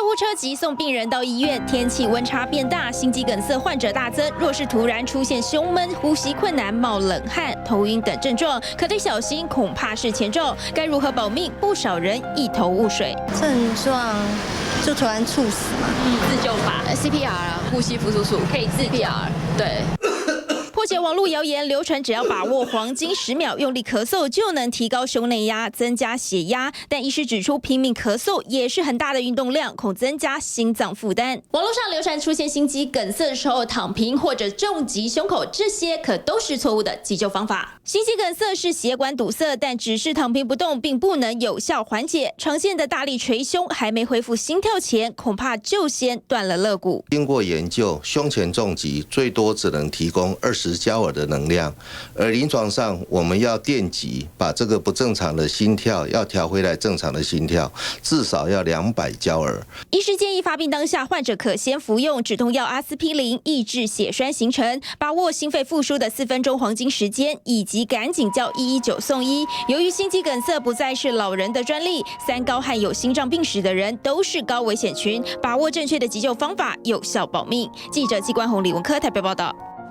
护车急送病人到医院，天气温差变大，心肌梗塞患者大增。若是突然出现胸闷、呼吸困难、冒冷汗、头晕等症状，可得小心，恐怕是前兆。该如何保命？不少人一头雾水。症状就突然猝死嘛，自救法 CPR 啊，呼吸辅助术可以自 CPR， 对。破解网络谣言，流传只要把握黄金10秒，用力咳嗽就能提高胸内压，增加血压。但医师指出，拼命咳嗽也是很大的运动量，恐增加心脏负担。网络上流传出现心肌梗塞的时候躺平或者重击胸口，这些可都是错误的急救方法。心肌梗塞是血管堵塞，但只是躺平不动，并不能有效缓解。常见的大力捶胸，还没恢复心跳前，恐怕就先断了肋骨。经过研究，胸前重击最多只能提供20焦耳的能量，而临床上我们要电击，把这个不正常的心跳要调回来正常的心跳，至少要200焦耳。医师建议发病当下，患者可先服用止痛药阿司匹林，抑制血栓形成，把握心肺复苏的4分钟黄金时间，以及赶紧叫119送医。由于心肌梗塞不再是老人的专利，3高和有心脏病史的人都是高危险群，把握正确的急救方法，有效保命。记者季冠宏、李文科台北报道。